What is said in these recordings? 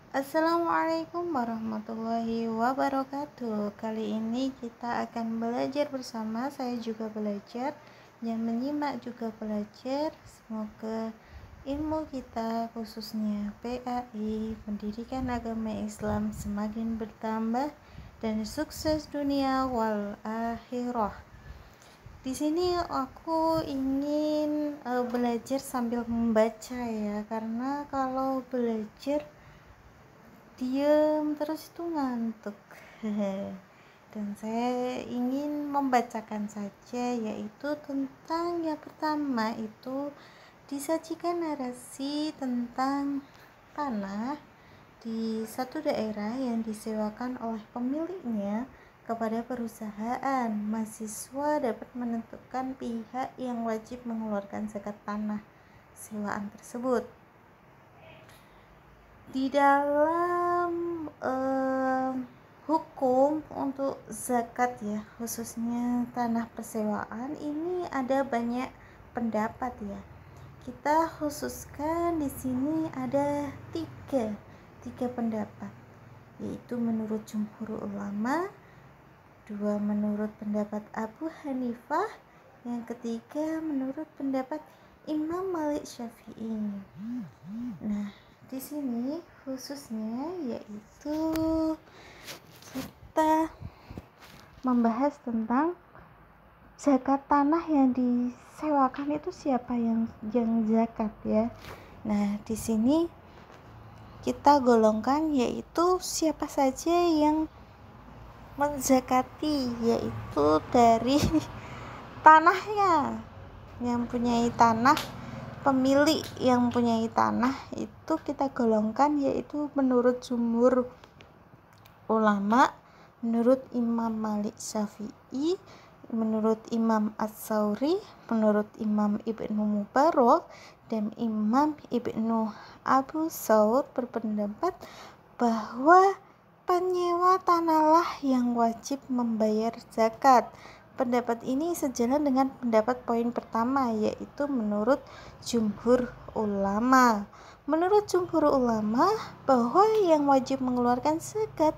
Assalamualaikum warahmatullahi wabarakatuh. Kali ini kita akan belajar bersama. Saya juga belajar, yang menyimak juga belajar. Semoga ilmu kita, khususnya PAI, Pendidikan Agama Islam, semakin bertambah dan sukses dunia wal akhirah. Di sini aku ingin belajar sambil membaca ya, karena kalau belajar diam terus itu ngantuk. Dan saya ingin membacakan saja, yaitu tentang yang pertama itu disajikan narasi tentang tanah di satu daerah yang disewakan oleh pemiliknya kepada perusahaan. Mahasiswa dapat menentukan pihak yang wajib mengeluarkan zakat tanah sewaan tersebut. Di dalam hukum untuk zakat ya, khususnya tanah persewaan, ini ada banyak pendapat ya. Kita khususkan di sini ada tiga pendapat, yaitu menurut jumhur ulama, dua menurut pendapat Abu Hanifah, yang ketiga menurut pendapat Imam Malik Syafi'i. Nah, di sini khususnya yaitu kita membahas tentang zakat tanah yang disewakan itu siapa yang zakat ya. Nah, di sini kita golongkan yaitu siapa saja yang menzakati, yaitu dari tanahnya, yang punyai tanah, pemilik yang mempunyai tanah itu kita golongkan yaitu menurut jumhur ulama, menurut Imam Malik Syafi'i, menurut Imam As-Sauri, menurut Imam Ibnu Mubarak, dan Imam Ibnu Abu Saur berpendapat bahwa penyewa tanahlah yang wajib membayar zakat. Pendapat ini sejalan dengan pendapat poin pertama, yaitu menurut jumhur ulama. Menurut jumhur ulama, bahwa yang wajib mengeluarkan zakat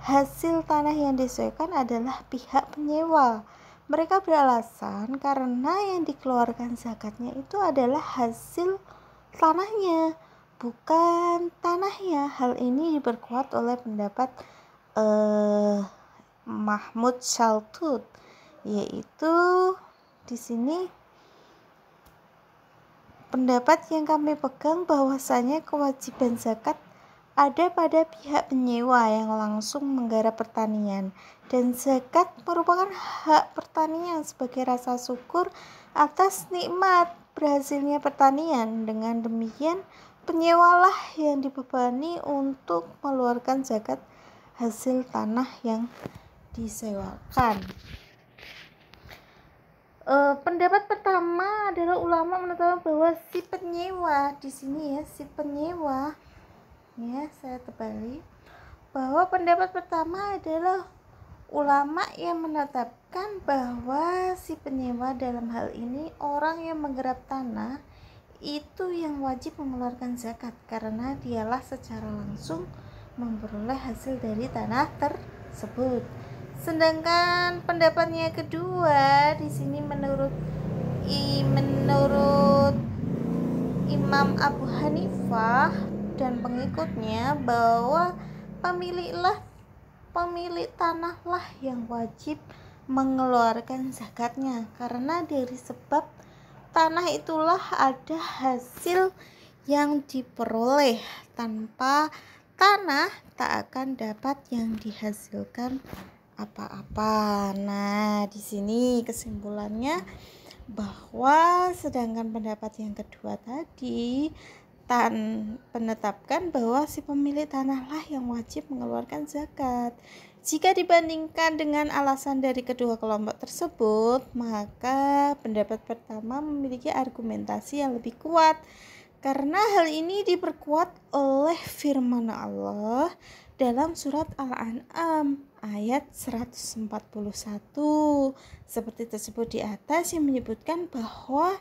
hasil tanah yang disewakan adalah pihak penyewa. Mereka beralasan karena yang dikeluarkan zakatnya itu adalah hasil tanahnya, bukan tanahnya. Hal ini diperkuat oleh pendapat Mahmud Shaltut, yaitu di sini pendapat yang kami pegang bahwasanya kewajiban zakat ada pada pihak penyewa yang langsung menggarap pertanian, dan zakat merupakan hak pertanian sebagai rasa syukur atas nikmat berhasilnya pertanian. Dengan demikian, penyewalah yang dibebani untuk mengeluarkan zakat hasil tanah yang disewakan. Pendapat pertama adalah ulama menetapkan bahwa si penyewa di sini ya, si penyewa ya, saya terbalik, bahwa pendapat pertama adalah ulama yang menetapkan bahwa si penyewa dalam hal ini orang yang menggarap tanah itu yang wajib mengeluarkan zakat, karena dialah secara langsung memperoleh hasil dari tanah tersebut. Sedangkan pendapatnya kedua di sini menurut Imam Abu Hanifah dan pengikutnya, bahwa pemilik tanahlah yang wajib mengeluarkan zakatnya, karena dari sebab tanah itulah ada hasil yang diperoleh. Tanpa tanah tak akan dapat yang dihasilkan apa-apa. Nah, di sini kesimpulannya bahwa sedangkan pendapat yang kedua tadi menetapkan bahwa si pemilik tanahlah yang wajib mengeluarkan zakat. Jika dibandingkan dengan alasan dari kedua kelompok tersebut, maka pendapat pertama memiliki argumentasi yang lebih kuat, karena hal ini diperkuat oleh firman Allah dalam surat Al-An'am ayat 141 seperti tersebut di atas, yang menyebutkan bahwa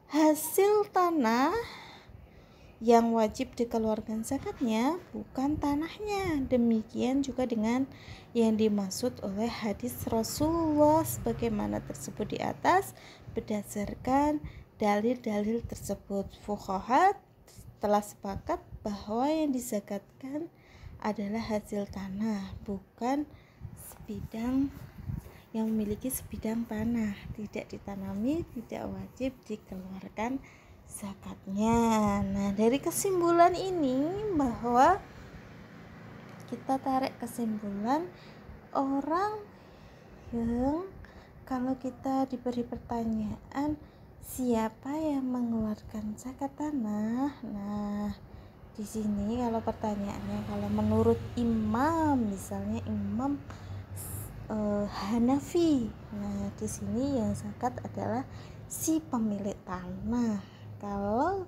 hasil tanah Yang wajib dikeluarkan zakatnya bukan tanahnya. Demikian juga dengan yang dimaksud oleh hadis Rasulullah sebagaimana tersebut di atas. Berdasarkan dalil-dalil tersebut, fuqaha telah sepakat bahwa yang dizakatkan adalah hasil tanah, bukan sebidang yang memiliki sebidang tanah, tidak ditanami, tidak wajib dikeluarkan zakatnya. Nah, dari kesimpulan ini bahwa kita tarik kesimpulan orang yang kalau kita diberi pertanyaan siapa yang mengeluarkan zakat tanah, nah di sini kalau pertanyaannya kalau menurut imam, misalnya imam Hanafi, nah di sini yang zakat adalah si pemilik tanah. Kalau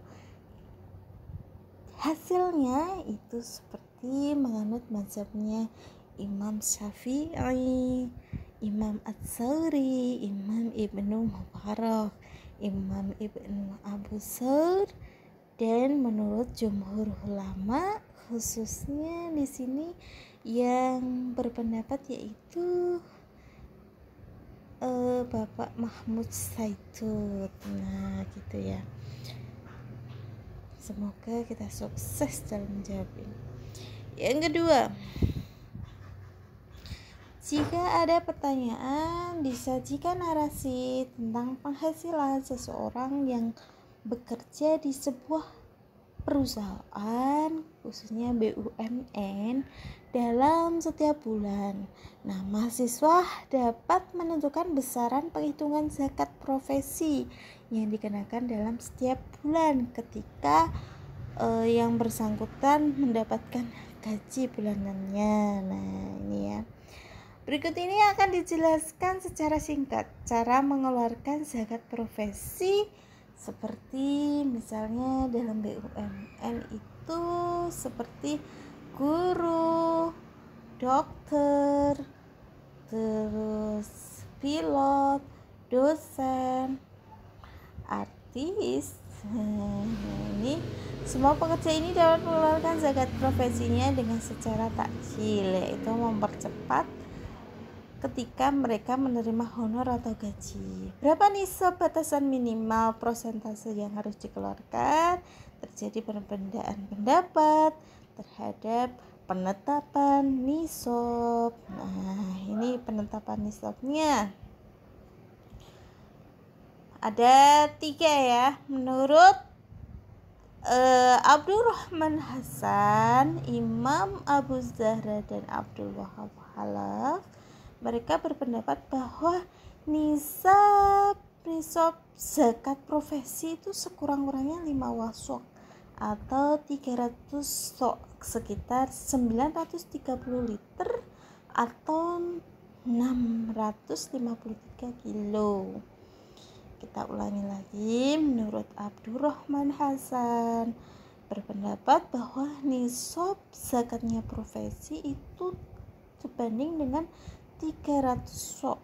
hasilnya itu seperti menganut mazhabnya Imam Syafi'i, Imam Ats-Tsauri, Imam Ibnu Mubarak, Imam Ibnu Abu Thawr, dan menurut jumhur ulama, khususnya di sini yang berpendapat yaitu Bapak Mahmud Zaitun. Nah, gitu ya. Semoga kita sukses dalam menjawab ini. Yang kedua, jika ada pertanyaan, disajikan narasi tentang penghasilan seseorang yang bekerja di sebuah perusahaan, khususnya BUMN, dalam setiap bulan. Nah, mahasiswa dapat menentukan besaran penghitungan zakat profesi yang dikenakan dalam setiap bulan ketika yang bersangkutan mendapatkan gaji bulanannya. Nah, ini ya. Berikut ini akan dijelaskan secara singkat cara mengeluarkan zakat profesi, seperti misalnya dalam BUMN itu seperti guru, dokter, terus pilot, dosen, artis. Nah, ini semua pekerja ini dapat mengeluarkan zakat profesinya dengan secara takjil, yaitu mempercepat ketika mereka menerima honor atau gaji. Berapa nisab batasan minimal persentase yang harus dikeluarkan? Terjadi perbedaan pendapat terhadap penetapan nisab. Nah, ini penetapan nisabnya. Ada 3 ya. Menurut Abdurrahman Hasan, Imam Abu Zahra, dan Abdul Wahab Halaf, mereka berpendapat bahwa nisab zakat profesi itu sekurang-kurangnya 5 wasok atau 300 sok, sekitar 930 liter atau 653 kilo. Kita ulangi lagi, menurut Abdurrahman Hasan berpendapat bahwa nisab zakatnya profesi itu sebanding dengan 300 sok,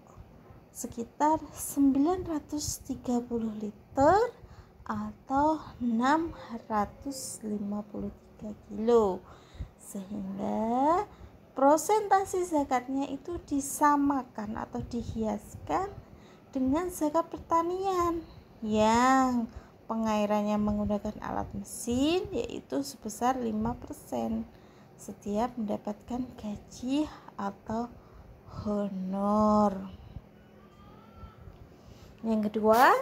sekitar 930 liter atau 653 kilo, sehingga prosentase zakatnya itu disamakan atau dihiaskan dengan zakat pertanian yang pengairannya menggunakan alat mesin, yaitu sebesar 5% setiap mendapatkan gaji atau honor. Yang kedua,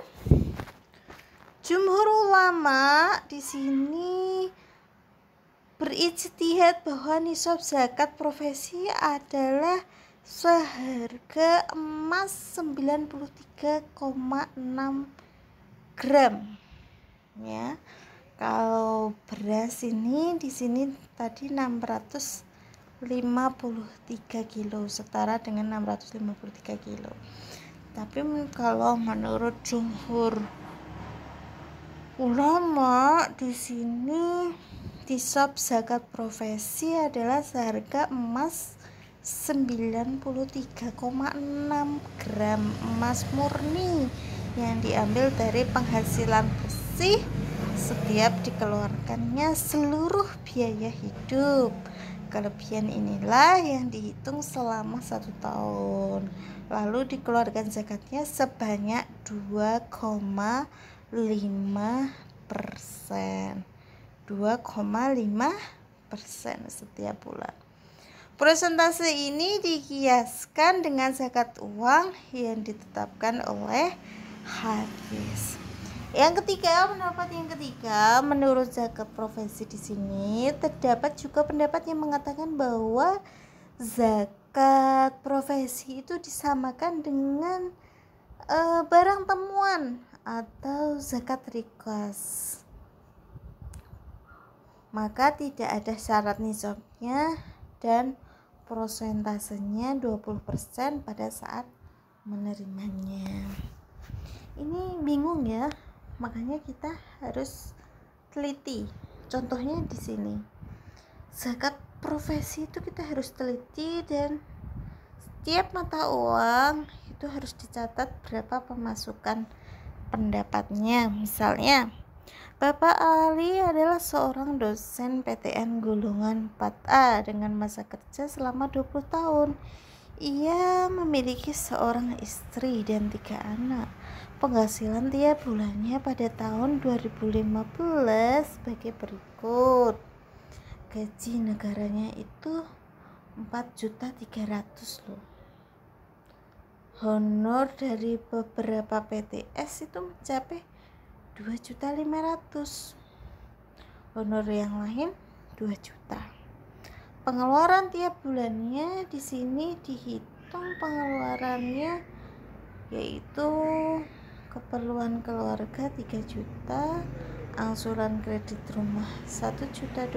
jumhur ulama di sini berijtihad bahwa nisab zakat profesi adalah seharga emas 93,6 gram ya. Kalau beras ini di sini tadi 653 kilo, setara dengan 653 kilo. Tapi kalau menurut jumhur ulama di sini nisab zakat profesi adalah seharga emas 93,6 gram emas murni yang diambil dari penghasilan bersih setiap dikeluarkannya seluruh biaya hidup. Kelebihan inilah yang dihitung selama 1 tahun. Lalu dikeluarkan zakatnya sebanyak 2,5%. 2,5% setiap bulan. Persentase ini dikiaskan dengan zakat uang yang ditetapkan oleh hadis. Yang ketiga, pendapat yang ketiga, menurut zakat profesi di sini terdapat juga pendapat yang mengatakan bahwa zakat profesi itu disamakan dengan barang temuan atau zakat rikas. Maka tidak ada syarat nisabnya dan prosentasenya 20% pada saat menerimanya. Ini bingung ya, makanya kita harus teliti. Contohnya di sini, zakat profesi itu kita harus teliti dan setiap mata uang itu harus dicatat berapa pemasukan pendapatnya. Misalnya, Bapak Ali adalah seorang dosen PTN golongan 4A dengan masa kerja selama 20 tahun. Ia memiliki seorang istri dan 3 anak. Penghasilan tiap bulannya pada tahun 2015 sebagai berikut. Gaji negaranya itu 4.300.000 loh. Honor dari beberapa PTS itu mencapai 2.500.000. Honor yang lain 2 juta. Pengeluaran tiap bulannya di sini dihitung pengeluarannya yaitu keperluan keluarga 3 juta, angsuran kredit rumah 1.250.000.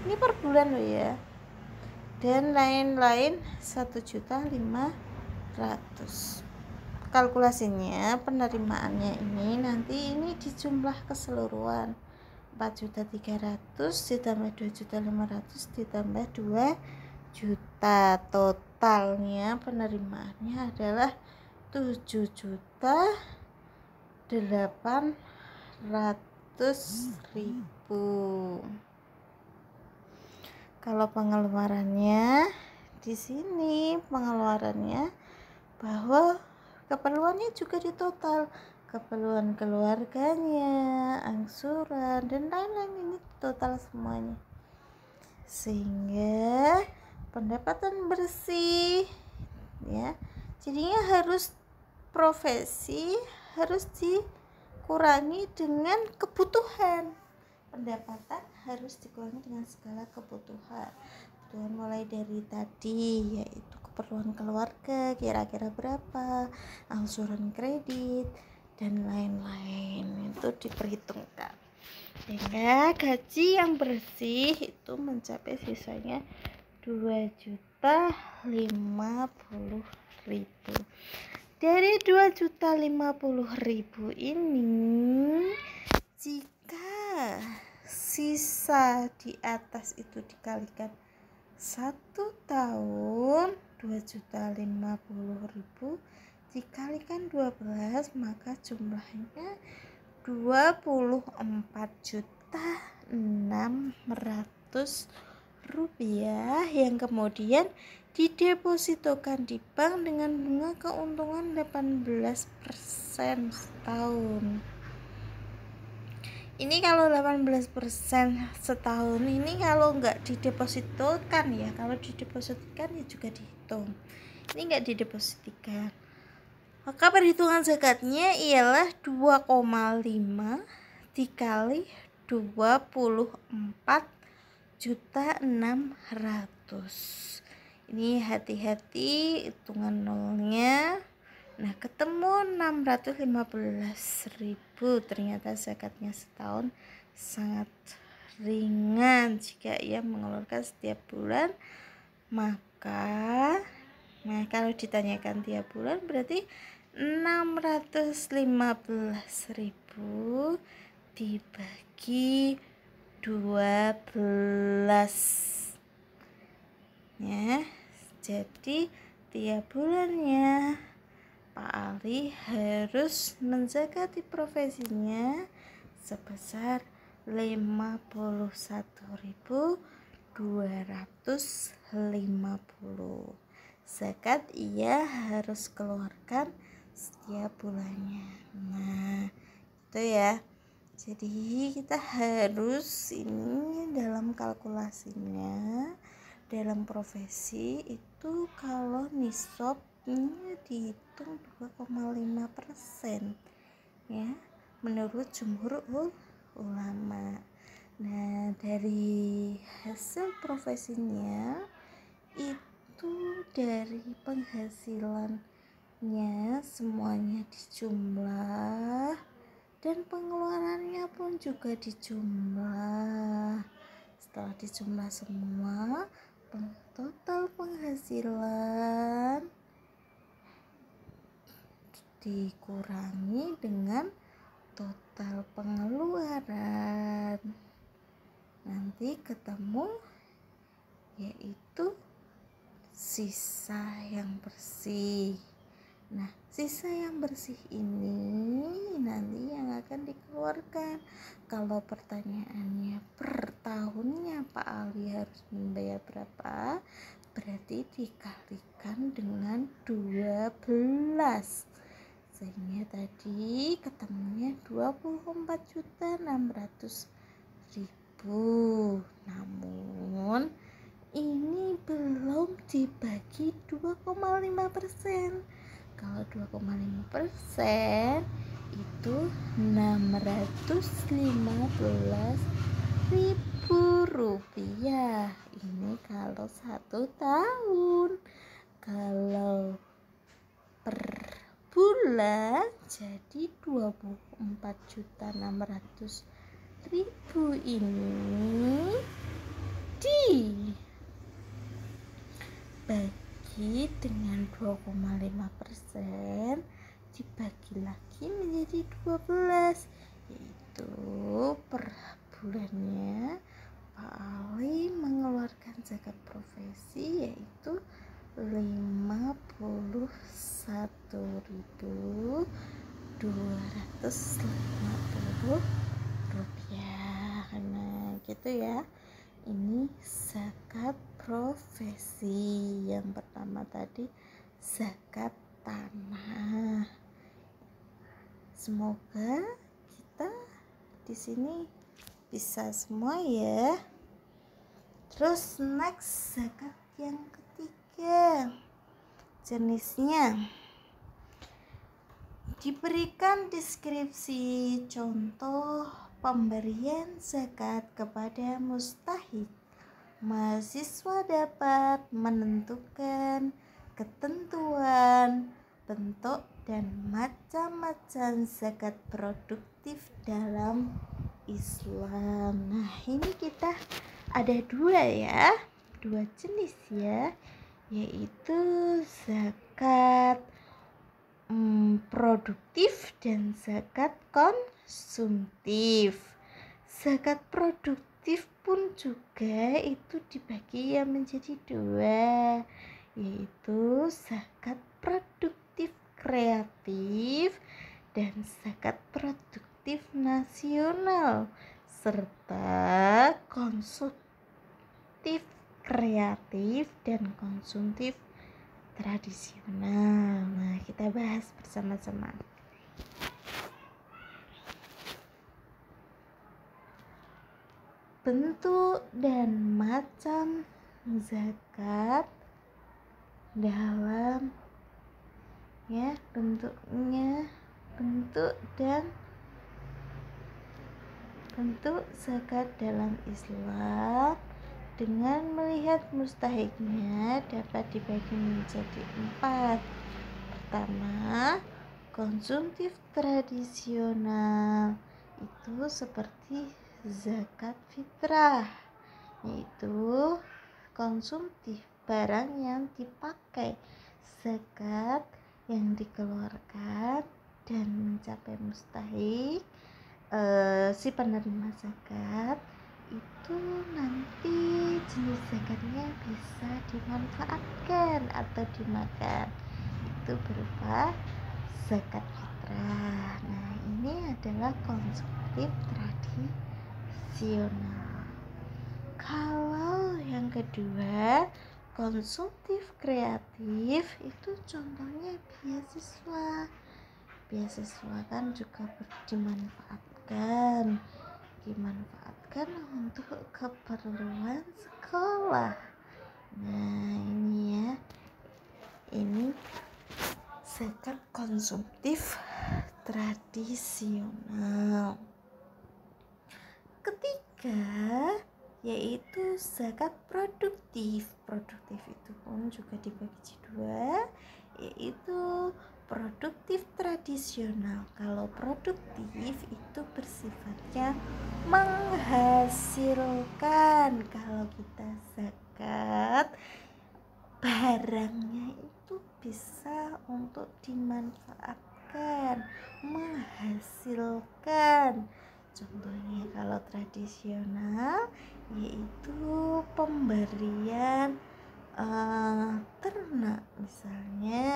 Ini per bulan loh ya. Dan lain-lain 1.500.000. Kalkulasinya penerimaannya ini dijumlah keseluruhan 4.300.000 ditambah 2.500.000 ditambah 2 juta. Totalnya penerimaannya adalah 7.800.000. Kalau pengeluarannya di sini pengeluarannya bahwa keperluannya juga ditotal, keperluan keluarganya, angsuran dan lain-lain, ini total semuanya, sehingga pendapatan bersih ya jadinya harus profesi harus dikurangi dengan kebutuhan. Pendapatan harus dikurangi dengan segala kebutuhan mulai dari tadi yaitu keperluan keluarga kira-kira berapa, angsuran kredit dan lain-lain itu diperhitungkan sehingga gaji yang bersih itu mencapai sisanya 2.050.000. Dari 2.050.000 ini jika sisa di atas itu dikalikan 1 tahun 2.050.000 dikalikan 12 maka jumlahnya 24.600.000 rupiah yang kemudian didepositokan di bank dengan bunga keuntungan 18% setahun. Ini kalau 18% setahun ini kalau nggak didepositokan ya, kalau didepositokan ya juga dihitung. Ini nggak didepositikan, maka perhitungan zakatnya ialah 2,5 dikali 24.600.000. Ini hati-hati hitungan nolnya. Nah, ketemu 615.000. Ternyata zakatnya setahun sangat ringan jika ia mengeluarkan setiap bulan. Maka kalau ditanyakan tiap bulan berarti 615.000 dibagi 12 ya. Jadi tiap bulannya Pak Ali harus menzakati profesinya sebesar 51.250. Zakat ia harus keluarkan setiap bulannya. Nah, itu ya. Jadi kita harus ini dalam kalkulasinya, dalam profesi itu kalau nisabnya dihitung 2,5% ya, menurut jumhur ulama. Nah, dari hasil profesinya itu dari penghasilannya semuanya dijumlah dan pengeluarannya pun juga dijumlah. Setelah dijumlah semua, total penghasilan dikurangi dengan total pengeluaran, nanti ketemu yaitu sisa yang bersih. Nah, sisa yang bersih ini nanti yang akan dikeluarkan. Kalau pertanyaannya per tahunnya Pak Ali harus membayar berapa, berarti dikalikan dengan 12, sehingga tadi ketemunya 24.600.000. Namun ini belum dibagi 2,5%. Kalau 2,5% itu 615.000 rupiah. Ini kalau 1 tahun. Kalau per bulan jadi 24.600.000 ini dibagi dengan 2,5%, dibagi lagi menjadi 12, yaitu per bulannya Pak Ali mengeluarkan zakat profesi yaitu 51.250 rupiah. Nah, gitu ya. Ini zakat profesi. Yang pertama tadi zakat tanah. Semoga kita di sini bisa semua ya. Terus next, zakat yang ketiga, jenisnya diberikan deskripsi contoh pemberian zakat kepada mustahik. Mahasiswa dapat menentukan ketentuan, bentuk, dan macam-macam zakat produktif dalam Islam. Nah, ini kita ada dua jenis ya, yaitu zakat produktif dan zakat konsumtif. Zakat produktif pun juga itu dibagi menjadi dua, yaitu zakat produktif kreatif dan zakat produktif nasional, serta konsumtif kreatif dan konsumtif tradisional. Nah, kita bahas bersama-sama. Bentuk dan macam zakat dalam bentuk zakat dalam Islam dengan melihat mustahiknya dapat dibagi menjadi 4. Pertama, konsumtif tradisional, itu seperti zakat fitrah, yaitu konsumtif barang yang dipakai, zakat yang dikeluarkan dan mencapai mustahik si penerima zakat itu nanti jenis zakatnya bisa dimanfaatkan atau dimakan, itu berupa zakat fitrah. Nah, ini adalah konsumtif kreatif tradisional. Kalau yang kedua, konsumtif kreatif, itu contohnya beasiswa. Beasiswa kan juga dimanfaatkan untuk keperluan sekolah. Nah, ini ya, ini zakat konsumtif tradisional. Ketiga, yaitu zakat produktif. Produktif itu pun juga dibagi dua, yaitu produktif tradisional. Kalau produktif itu bersifatnya menghasilkan. Kalau kita zakat, barangnya itu bisa untuk dimanfaatkan, menghasilkan. Contohnya kalau tradisional yaitu pemberian ternak, misalnya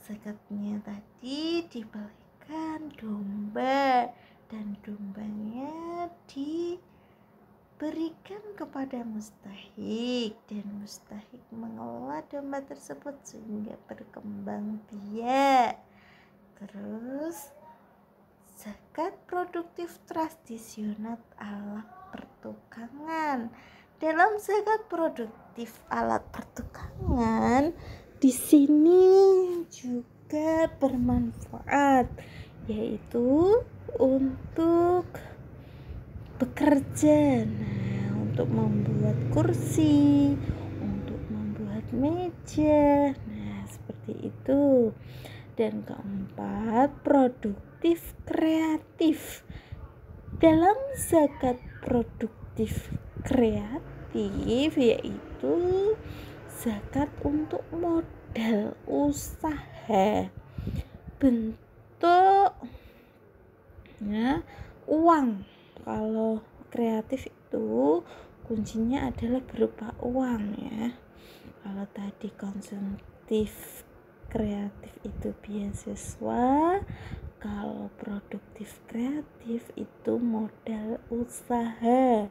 zakatnya tadi diberikan domba dan dombanya diberikan kepada mustahik dan mustahik mengelola domba tersebut sehingga berkembang biak. Terus zakat produktif tradisional alat pertukangan. Dalam zakat produktif alat pertukangan di sini juga bermanfaat, yaitu untuk bekerja. Nah, untuk membuat kursi, untuk membuat meja. Nah, seperti itu. Dan keempat, produktif kreatif. Dalam zakat produktif kreatif yaitu zakat untuk modal usaha, bentuknya uang. Kalau kreatif itu kuncinya adalah berupa uang ya. Kalau tadi konsumtif kreatif itu beasiswa, kalau produktif kreatif itu modal usaha.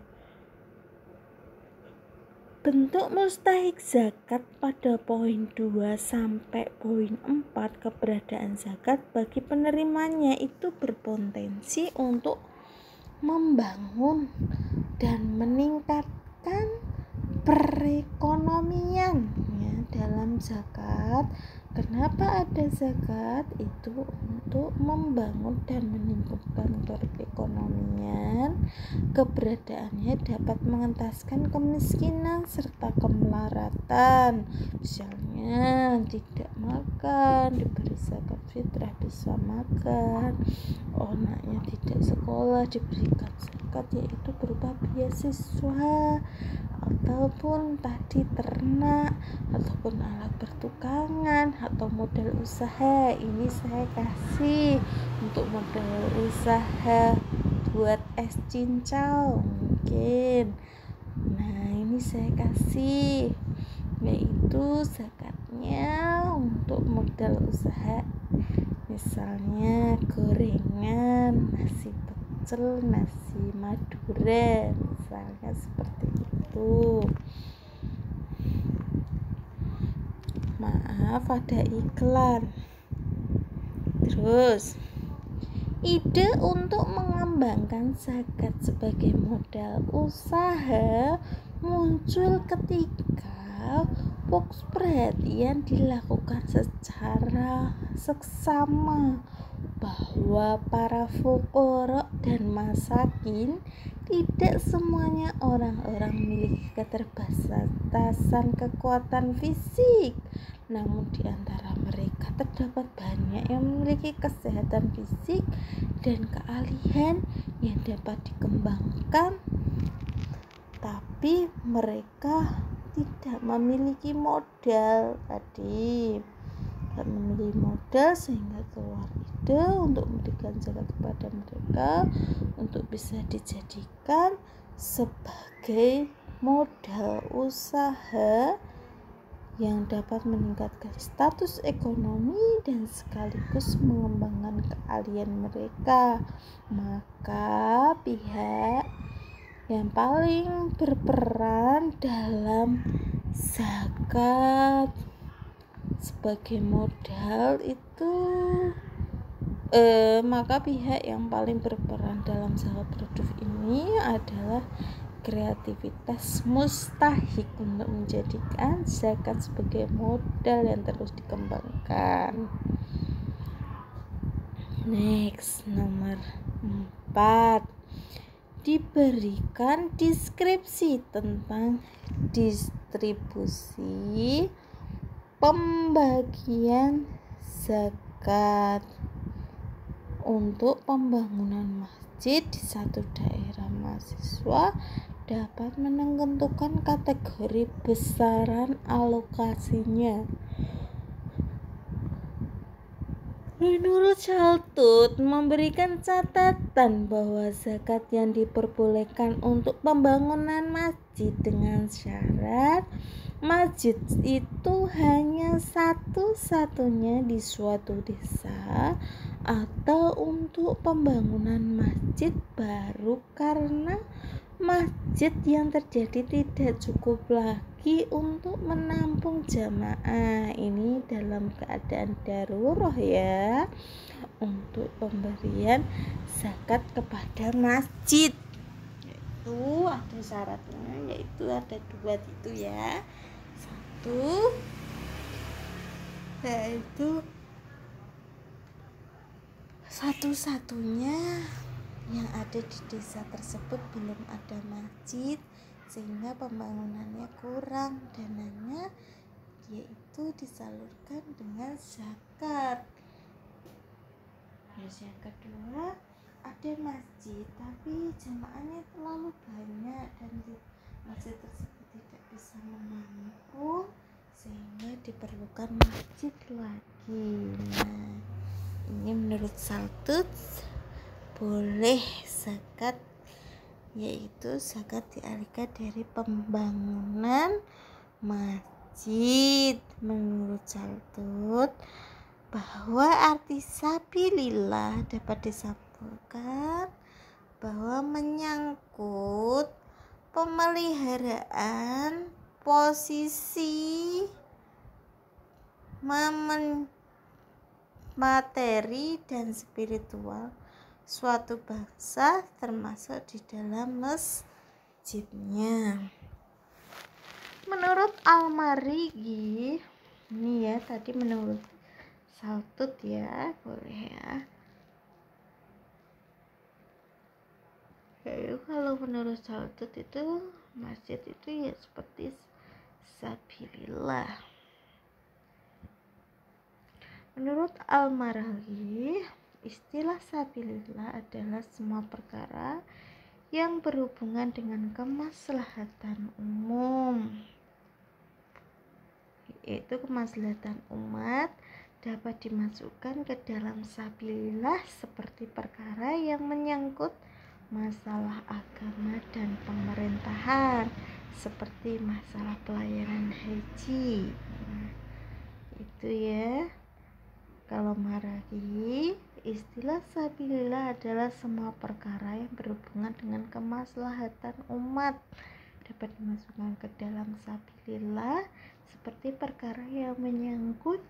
Bentuk mustahik zakat pada poin 2 sampai poin 4, keberadaan zakat bagi penerimanya itu berpotensi untuk membangun dan meningkatkan perekonomian ya dalam zakat. Kenapa ada zakat? Itu untuk membangun dan meningkatkan perekonomian. Keberadaannya dapat mengentaskan kemiskinan serta kemelaratan. Misalnya tidak makan, diberi zakat fitrah bisa makan. Anaknya tidak sekolah, diberikan zakat yaitu berupa beasiswa, ataupun tadi ternak, ataupun alat pertukangan, atau modal usaha. Ini saya kasih untuk modal usaha buat es cincau mungkin. Nah, ini saya kasih yaitu zakatnya untuk modal usaha, misalnya gorengan, nasi pecel, nasi madura, misalnya seperti itu. Maaf, ada iklan. Terus ide untuk mengembangkan zakat sebagai modal usaha muncul ketika fokus perhatian dilakukan secara seksama bahwa para fuqara dan masakin tidak semuanya orang-orang memiliki keterbatasan kekuatan fisik, namun di antara mereka terdapat banyak yang memiliki kesehatan fisik dan keahlian yang dapat dikembangkan, tapi mereka tidak memiliki modal sehingga keluar ide untuk memberikan zakat kepada mereka untuk bisa dijadikan sebagai modal usaha yang dapat meningkatkan status ekonomi dan sekaligus mengembangkan keahlian mereka. Maka pihak yang paling berperan dalam zakat sebagai modal itu maka pihak yang paling berperan dalam zakat produktif ini adalah kreativitas mustahik untuk menjadikan zakat sebagai modal yang terus dikembangkan. Next, nomor 4, diberikan deskripsi tentang distribusi pembagian zakat untuk pembangunan masjid di satu daerah. Mahasiswa dapat menentukan kategori besaran alokasinya. Menurut Chaltut memberikan catatan bahwa zakat yang diperbolehkan untuk pembangunan masjid dengan syarat masjid itu hanya satu-satunya di suatu desa atau untuk pembangunan masjid baru karena masjid yang terjadi tidak cukup lagi untuk menampung jamaah. Ini dalam keadaan darurat ya, untuk pemberian zakat kepada masjid. Yaitu ada syaratnya, yaitu ada 2 itu ya. 1 yaitu satu-satunya yang ada di desa tersebut belum ada masjid sehingga pembangunannya kurang dananya, yaitu disalurkan dengan zakat. Terus yang kedua, ada masjid tapi jamaahnya terlalu banyak dan masjid tersebut tidak bisa menampung sehingga diperlukan masjid lagi. Nah, ini menurut Chaltut boleh zakat, yaitu zakat dialihkan dari pembangunan masjid. Menurut Chaltut bahwa arti sabilillah dapat disampaikan bahwa menyangkut pemeliharaan posisi materi dan spiritual suatu bangsa termasuk di dalam masjidnya. Menurut Al-Marighi, ini ya tadi menurut Chaltut ya, boleh ya. Jadi kalau menurut Chaltut itu masjid itu ya seperti sabilillah. Menurut Al-Maraghi, istilah sabilillah adalah semua perkara yang berhubungan dengan kemaslahatan umum, yaitu kemaslahatan umat dapat dimasukkan ke dalam sabilillah seperti perkara yang menyangkut masalah agama dan pemerintahan seperti masalah pelayanan haji. Nah, itu ya. Kalau Maraghi, istilah sabilillah adalah semua perkara yang berhubungan dengan kemaslahatan umat dapat dimasukkan ke dalam sabilillah seperti perkara yang menyangkut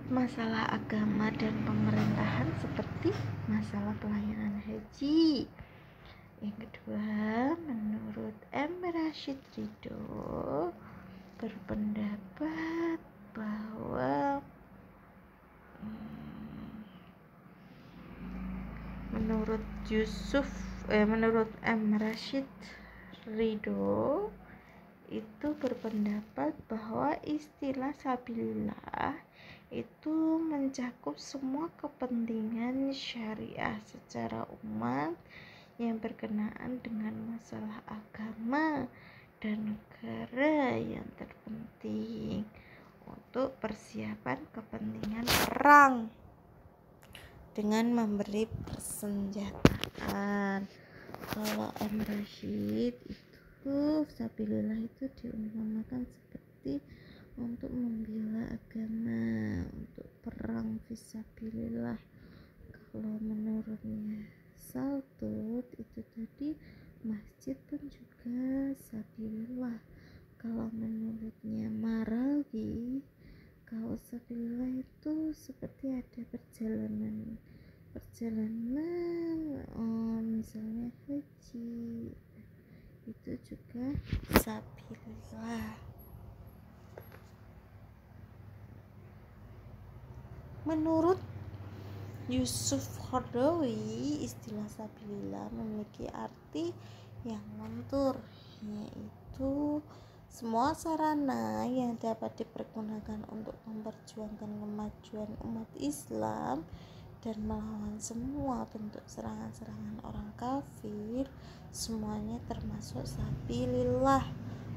masalah agama dan pemerintahan seperti masalah pelayanan haji. Yang kedua, menurut M. Rashid Ridho berpendapat bahwa menurut M. Rashid Ridho itu berpendapat bahwa istilah sabilillah itu mencakup semua kepentingan syariah secara umat yang berkenaan dengan masalah agama dan negara yang terpenting untuk persiapan kepentingan perang dengan memberi persenjataan. Kalau M. Rashid itu sabilillah itu diumpamakan seperti untuk membela agama, untuk perang fisabilillah. Kalau menurutnya Saltut itu tadi masjid pun juga sabilillah. Kalau menurutnya Maralgi, kalau sabilillah itu seperti ada perjalanan misalnya haji, itu juga sabilillah. Menurut Yusuf Qaradawi, istilah sabilillah memiliki arti yang lentur, yaitu semua sarana yang dapat dipergunakan untuk memperjuangkan kemajuan umat Islam dan melawan semua bentuk serangan-serangan orang kafir, semuanya termasuk sabilillah.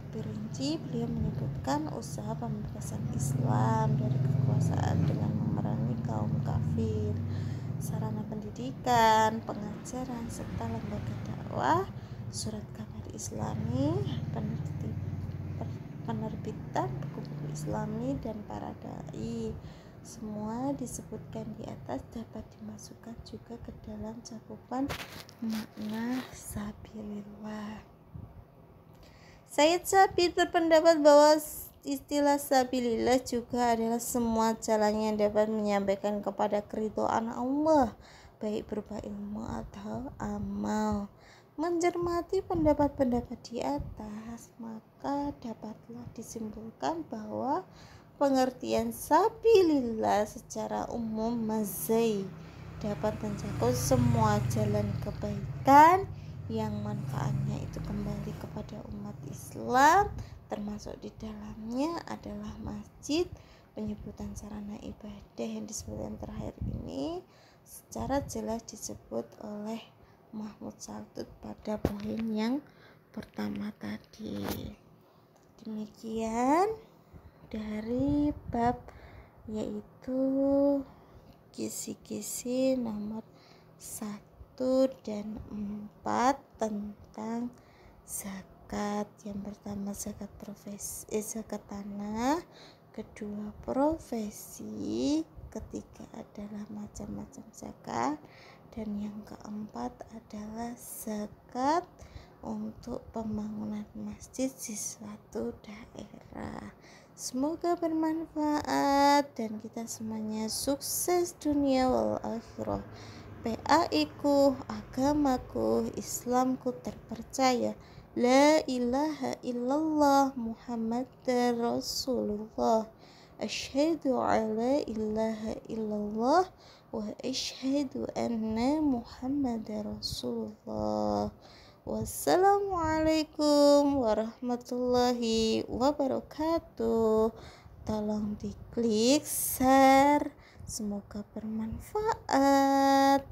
Perinci, beliau menyebutkan usaha pembebasan Islam dari kekuasaan dengan memerangi kaum kafir, sarana pendidikan, pengajaran, serta lembaga dakwah, surat kabar Islami, penerbitan buku-buku Islami, dan para dai. Semua disebutkan di atas dapat dimasukkan juga ke dalam cakupan makna sabilillah. Sayyid Sabiq berpendapat bahwa istilah sabilillah juga adalah semua jalan yang dapat menyampaikan kepada keridhaan Allah, baik berupa ilmu atau amal. Mencermati pendapat-pendapat di atas, maka dapatlah disimpulkan bahwa pengertian sabilillah secara umum mazai dapat mencakup semua jalan kebaikan yang manfaatnya itu kembali kepada umat Islam, termasuk di dalamnya adalah masjid. Penyebutan sarana ibadah yang disebutkan terakhir ini secara jelas disebut oleh Mahmud Saltut pada poin yang pertama tadi. Demikian dari bab yaitu kisi-kisi nomor 1 dan 4 tentang zakat. Yang pertama zakat zakat tanah, kedua profesi, ketiga adalah macam-macam zakat, dan yang keempat adalah zakat untuk pembangunan masjid di suatu daerah. Semoga bermanfaat dan kita semuanya sukses dunia wal akhirah. PAI-ku, agamaku, Islamku terpercaya. La ilaha illallah Muhammadar Rasulullah. Asyhadu alla ilaha illallah wa asyhadu anna Muhammadar Rasulullah. Wassalamualaikum warahmatullahi wabarakatuh. Tolong diklik share. Semoga bermanfaat.